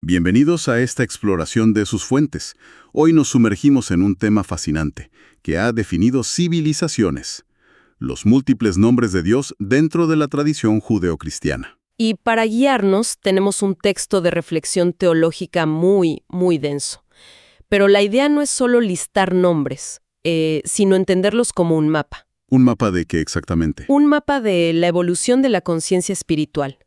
Bienvenidos a esta exploración de sus fuentes. Hoy nos sumergimos en un tema fascinante que ha definido civilizaciones: los múltiples nombres de Dios dentro de la tradición judeocristiana. Y para guiarnos tenemos un texto de reflexión teológica muy, muy denso. Pero la idea no es solo listar nombres, sino entenderlos como un mapa. ¿Un mapa de qué exactamente? Un mapa de la evolución de la conciencia espiritual.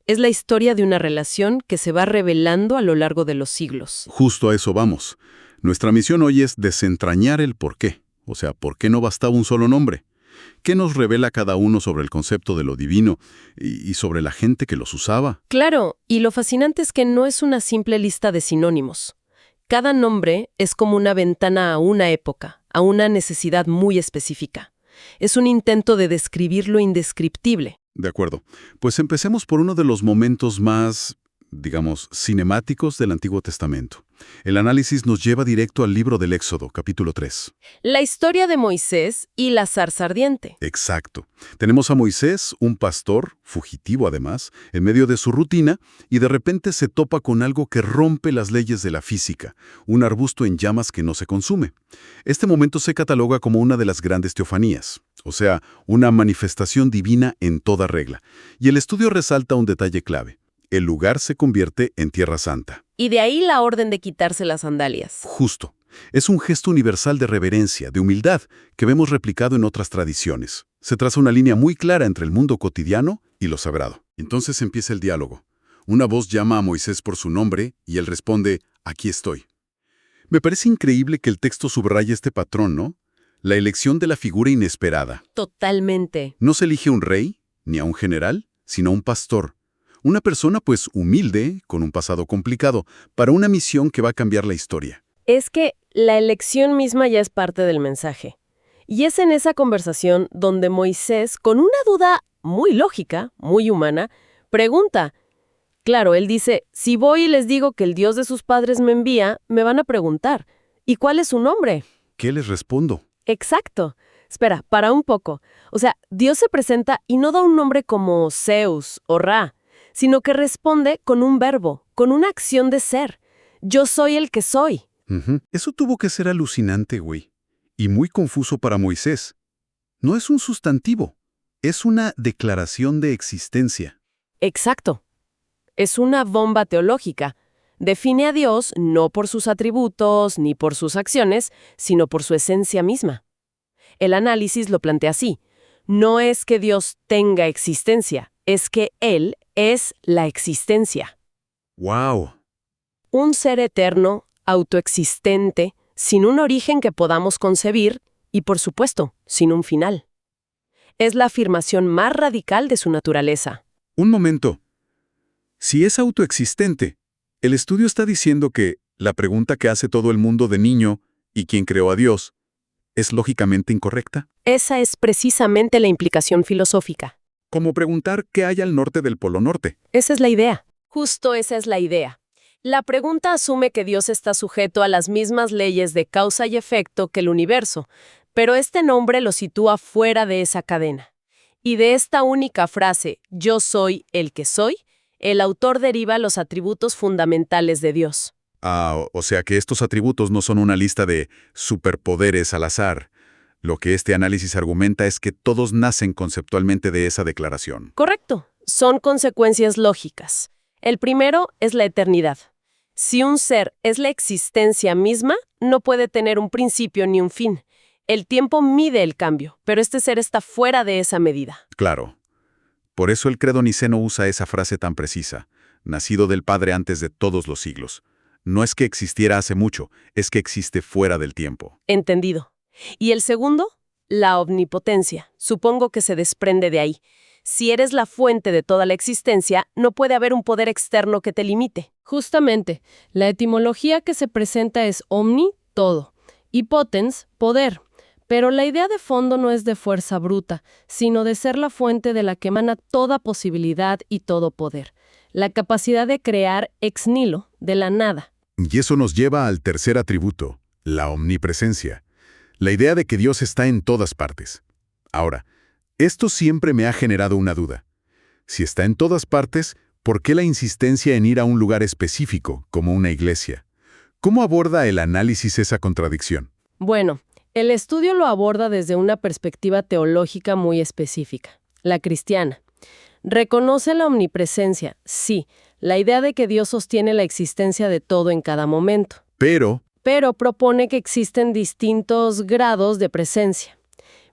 Es la historia de una relación que se va revelando a lo largo de los siglos. Justo a eso vamos. Nuestra misión hoy es desentrañar el por qué. O sea, ¿por qué no bastaba un solo nombre? ¿Qué nos revela cada uno sobre el concepto de lo divino y sobre la gente que los usaba? Claro, y lo fascinante es que no es una simple lista de sinónimos. Cada nombre es como una ventana a una época, a una necesidad muy específica. Es un intento de describir lo indescriptible. De acuerdo. Pues empecemos por uno de los momentos más, digamos, cinemáticos del Antiguo Testamento. El análisis nos lleva directo al libro del Éxodo, capítulo 3. La historia de Moisés y la zarza ardiente. Exacto. Tenemos a Moisés, un pastor, fugitivo además, en medio de su rutina, y de repente se topa con algo que rompe las leyes de la física, un arbusto en llamas que no se consume. Este momento se cataloga como una de las grandes teofanías, o sea, una manifestación divina en toda regla. Y el estudio resalta un detalle clave: el lugar se convierte en Tierra Santa. Y de ahí la orden de quitarse las sandalias. Justo. Es un gesto universal de reverencia, de humildad, que vemos replicado en otras tradiciones. Se traza una línea muy clara entre el mundo cotidiano y lo sagrado. Entonces empieza el diálogo. Una voz llama a Moisés por su nombre y él responde: «Aquí estoy». Me parece increíble que el texto subraye este patrón, ¿no? La elección de la figura inesperada. Totalmente. No se elige un rey, ni a un general, sino a un pastor. Una persona, pues, humilde, con un pasado complicado, para una misión que va a cambiar la historia. Es que la elección misma ya es parte del mensaje. Y es en esa conversación donde Moisés, con una duda muy lógica, muy humana, pregunta. Claro, él dice, si voy y les digo que el Dios de sus padres me envía, me van a preguntar, ¿y cuál es su nombre? ¿Qué les respondo? Exacto. Espera, para un poco. O sea, Dios se presenta y no da un nombre como Zeus o Ra, sino que responde con un verbo, con una acción de ser. Yo soy el que soy. Eso tuvo que ser alucinante, güey. Y muy confuso para Moisés. No es un sustantivo, es una declaración de existencia. Exacto. Es una bomba teológica. Define a Dios no por sus atributos ni por sus acciones, sino por su esencia misma. El análisis lo plantea así. No es que Dios tenga existencia, es que Él es la existencia. ¡Wow! Un ser eterno, autoexistente, sin un origen que podamos concebir y, por supuesto, sin un final. Es la afirmación más radical de su naturaleza. Un momento. Si es autoexistente, el estudio está diciendo que la pregunta que hace todo el mundo de niño, ¿y quién creó a Dios?, ¿es lógicamente incorrecta? Esa es precisamente la implicación filosófica. Como preguntar qué hay al norte del Polo Norte. Esa es la idea. Justo esa es la idea. La pregunta asume que Dios está sujeto a las mismas leyes de causa y efecto que el universo, pero este nombre lo sitúa fuera de esa cadena. Y de esta única frase, yo soy el que soy, el autor deriva los atributos fundamentales de Dios. O sea que estos atributos no son una lista de superpoderes al azar. Lo que este análisis argumenta es que todos nacen conceptualmente de esa declaración. Correcto. Son consecuencias lógicas. El primero es la eternidad. Si un ser es la existencia misma, no puede tener un principio ni un fin. El tiempo mide el cambio, pero este ser está fuera de esa medida. Claro. Por eso el credo niceno usa esa frase tan precisa: nacido del Padre antes de todos los siglos. No es que existiera hace mucho, es que existe fuera del tiempo. Entendido. Y el segundo, la omnipotencia. Supongo que se desprende de ahí. Si eres la fuente de toda la existencia, no puede haber un poder externo que te limite. Justamente, la etimología que se presenta es omni, todo, y potens, poder. Pero la idea de fondo no es de fuerza bruta, sino de ser la fuente de la que emana toda posibilidad y todo poder. La capacidad de crear ex nihilo, de la nada. Y eso nos lleva al tercer atributo, la omnipresencia. La idea de que Dios está en todas partes. Ahora, esto siempre me ha generado una duda. Si está en todas partes, ¿Por qué la insistencia en ir a un lugar específico, como una iglesia? ¿Cómo aborda el análisis esa contradicción? Bueno, el estudio lo aborda desde una perspectiva teológica muy específica, la cristiana. Reconoce la omnipresencia, sí, la idea de que Dios sostiene la existencia de todo en cada momento. Pero Pero propone que existen distintos grados de presencia.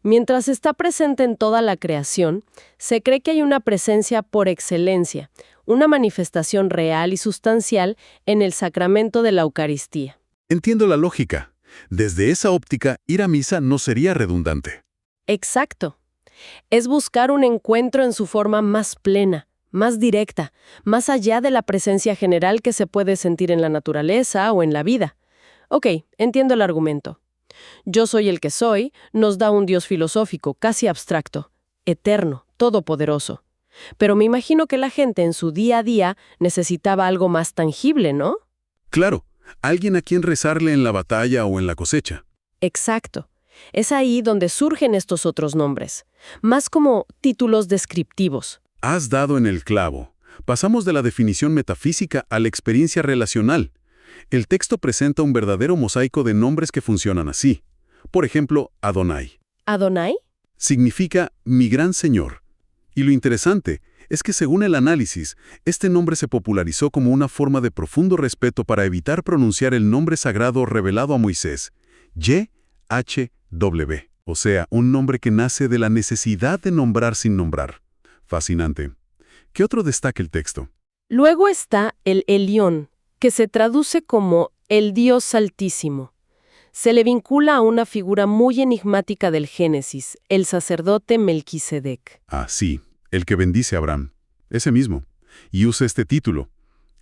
Mientras está presente en toda la creación, se cree que hay una presencia por excelencia, una manifestación real y sustancial en el sacramento de la Eucaristía. entiendo la lógica. Desde esa óptica, ir a misa no sería redundante. Exacto. Es buscar un encuentro en su forma más plena, más directa, más allá de la presencia general que se puede sentir en la naturaleza o en la vida. Ok, entiendo el argumento. Yo soy el que soy nos da un Dios filosófico, casi abstracto, eterno, todopoderoso. Pero me imagino que la gente en su día a día necesitaba algo más tangible, ¿no? Claro, alguien a quien rezarle en la batalla o en la cosecha. Exacto. Es ahí donde surgen estos otros nombres, más como títulos descriptivos. Has dado en el clavo. Pasamos de la definición metafísica a la experiencia relacional. El texto presenta un verdadero mosaico de nombres que funcionan así. Por ejemplo, Adonai. ¿Adonai? Significa mi gran señor. Y lo interesante es que según el análisis, este nombre se popularizó como una forma de profundo respeto para evitar pronunciar el nombre sagrado revelado a Moisés, YHWH, o sea, un nombre que nace de la necesidad de nombrar sin nombrar. Fascinante. ¿Qué otro destaca el texto? Luego está el Elión, que se traduce como el Dios Altísimo. Se le vincula a una figura muy enigmática del Génesis, el sacerdote Melquisedec. Ah, sí, el que bendice a Abraham. Ese mismo. Y usa este título.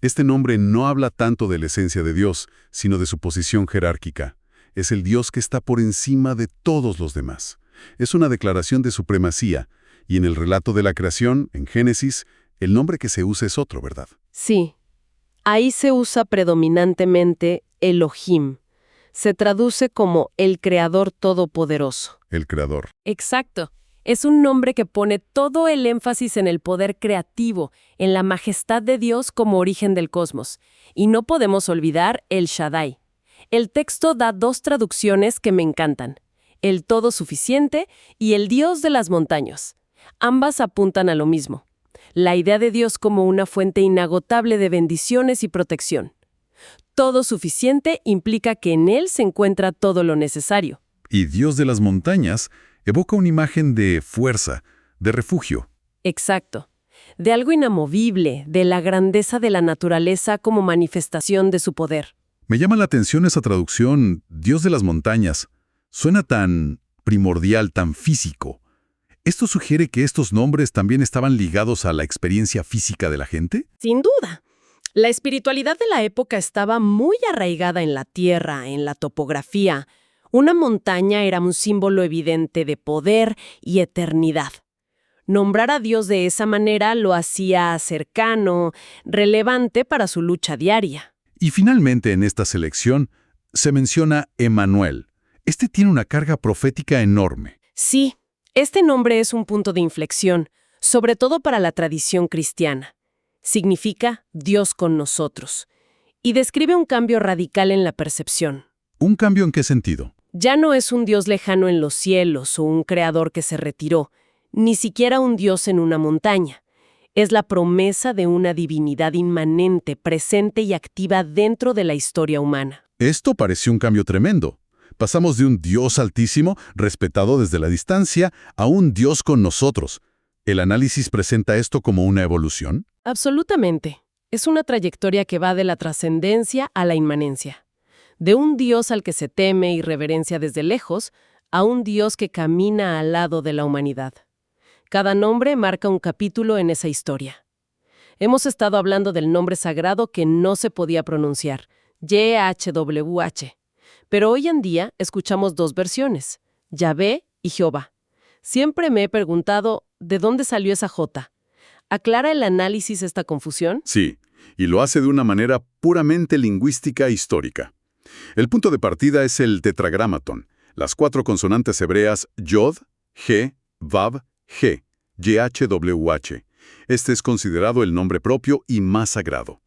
Este nombre no habla tanto de la esencia de Dios, sino de su posición jerárquica. Es el Dios que está por encima de todos los demás. Es una declaración de supremacía, y en el relato de la creación, en Génesis, el nombre que se usa es otro, ¿verdad? Sí, ahí se usa predominantemente Elohim. Se traduce como el Creador Todopoderoso. El Creador. Exacto. Es un nombre que pone todo el énfasis en el poder creativo, en la majestad de Dios como origen del cosmos. Y no podemos olvidar el Shaddai. El texto da dos traducciones que me encantan: el todo suficiente y el Dios de las montañas. Ambas apuntan a lo mismo: la idea de Dios como una fuente inagotable de bendiciones y protección. Todo suficiente implica que en Él se encuentra todo lo necesario. Y Dios de las montañas evoca una imagen de fuerza, de refugio. Exacto. De algo inamovible, de la grandeza de la naturaleza como manifestación de su poder. Me llama la atención esa traducción, Dios de las montañas. Suena tan primordial, tan físico. ¿Esto sugiere que estos nombres también estaban ligados a la experiencia física de la gente? Sin duda. La espiritualidad de la época estaba muy arraigada en la tierra, en la topografía. Una montaña era un símbolo evidente de poder y eternidad. Nombrar a Dios de esa manera lo hacía cercano, relevante para su lucha diaria. Y finalmente en esta selección se menciona Emmanuel. Este tiene una carga profética enorme. Sí, este nombre es un punto de inflexión, sobre todo para la tradición cristiana. Significa Dios con nosotros, y describe un cambio radical en la percepción. ¿Un cambio en qué sentido? Ya no es un Dios lejano en los cielos o un creador que se retiró, ni siquiera un Dios en una montaña. Es la promesa de una divinidad inmanente, presente y activa dentro de la historia humana. Esto parece un cambio tremendo. Pasamos de un Dios altísimo, respetado desde la distancia, a un Dios con nosotros. ¿El análisis presenta esto como una evolución? Absolutamente. Es una trayectoria que va de la trascendencia a la inmanencia. De un Dios al que se teme y reverencia desde lejos, a un Dios que camina al lado de la humanidad. Cada nombre marca un capítulo en esa historia. Hemos estado hablando del nombre sagrado que no se podía pronunciar, YHWH. Pero hoy en día escuchamos dos versiones, Yahvé y Jehová. Siempre me he preguntado, ¿de dónde salió esa J? ¿Aclara el análisis esta confusión? Sí, y lo hace de una manera puramente lingüística e histórica. El punto de partida es el tetragramatón, las 4 consonantes hebreas Yod, He, Vav, He, YHWH, Este es considerado el nombre propio y más sagrado.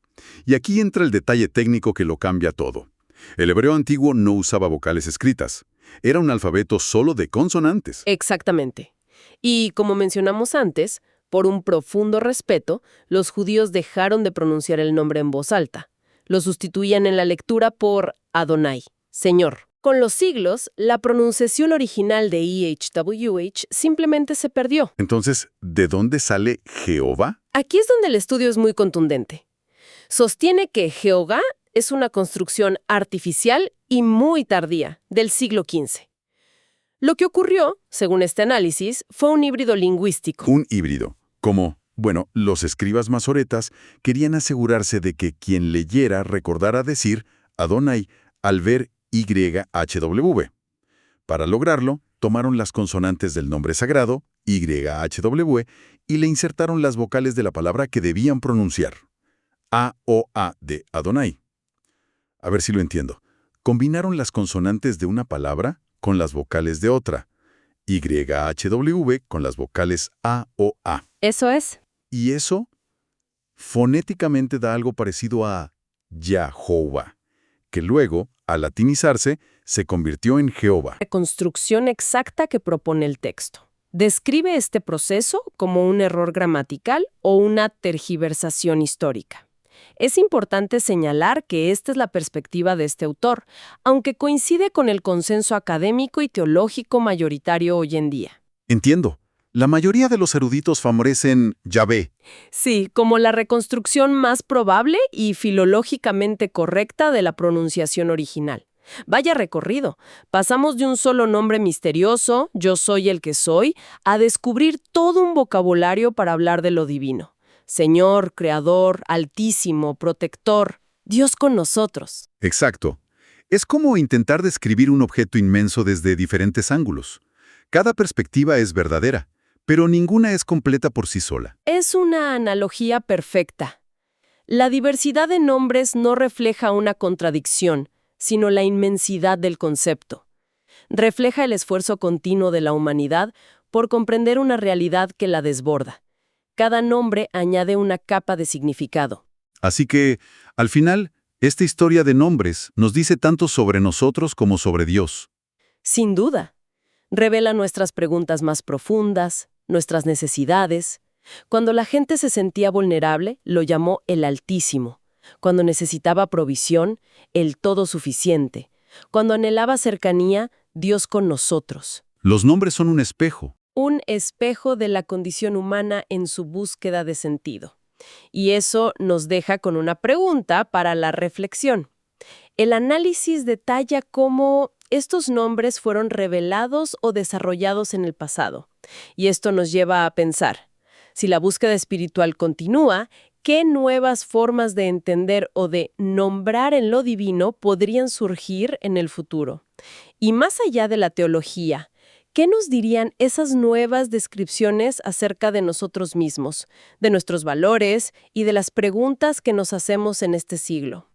Y aquí entra el detalle técnico que lo cambia todo. El hebreo antiguo no usaba vocales escritas. Era un alfabeto solo de consonantes. Exactamente. Y como mencionamos antes, por un profundo respeto, los judíos dejaron de pronunciar el nombre en voz alta. Lo sustituían en la lectura por Adonai, Señor. Con los siglos, la pronunciación original de EHWH simplemente se perdió. Entonces, ¿de dónde sale Jehová? Aquí es donde el estudio es muy contundente. Sostiene que Jehová es una construcción artificial y muy tardía, del siglo XV. Lo que ocurrió, según este análisis, fue un híbrido lingüístico. Un híbrido. Los escribas masoretas querían asegurarse de que quien leyera recordara decir Adonai al ver YHWH. Para lograrlo, tomaron las consonantes del nombre sagrado, YHWH, y le insertaron las vocales de la palabra que debían pronunciar. A-O-A de Adonai. A ver si lo entiendo. Combinaron las consonantes de una palabra con las vocales de otra. YHWH con las vocales A-O-A. Eso es. Y eso fonéticamente da algo parecido a Yahová, que luego, al latinizarse, se convirtió en Jehová. La construcción exacta que propone el texto. Describe este proceso como un error gramatical o una tergiversación histórica. Es importante señalar que esta es la perspectiva de este autor, aunque coincide con el consenso académico y teológico mayoritario hoy en día. Entiendo. La mayoría de los eruditos favorecen Yahvé. Sí, como la reconstrucción más probable y filológicamente correcta de la pronunciación original. Vaya recorrido. Pasamos de un solo nombre misterioso, yo soy el que soy, a descubrir todo un vocabulario para hablar de lo divino. Señor, Creador, Altísimo, Protector, Dios con nosotros. Exacto. Es como intentar describir un objeto inmenso desde diferentes ángulos. Cada perspectiva es verdadera, pero ninguna es completa por sí sola. Es una analogía perfecta. La diversidad de nombres no refleja una contradicción, sino la inmensidad del concepto. Refleja el esfuerzo continuo de la humanidad por comprender una realidad que la desborda. Cada nombre añade una capa de significado. Así que, al final, esta historia de nombres nos dice tanto sobre nosotros como sobre Dios. Sin duda. Revela nuestras preguntas más profundas, nuestras necesidades. Cuando la gente se sentía vulnerable, lo llamó el Altísimo. Cuando necesitaba provisión, el Todo Suficiente. Cuando anhelaba cercanía, Dios con nosotros. Los nombres son un espejo. Un espejo de la condición humana en su búsqueda de sentido. Y eso nos deja con una pregunta para la reflexión. El análisis detalla cómo estos nombres fueron revelados o desarrollados en el pasado. Y esto nos lleva a pensar, si la búsqueda espiritual continúa, ¿qué nuevas formas de entender o de nombrar en lo divino podrían surgir en el futuro? Y más allá de la teología, ¿qué nos dirían esas nuevas descripciones acerca de nosotros mismos, de nuestros valores y de las preguntas que nos hacemos en este siglo?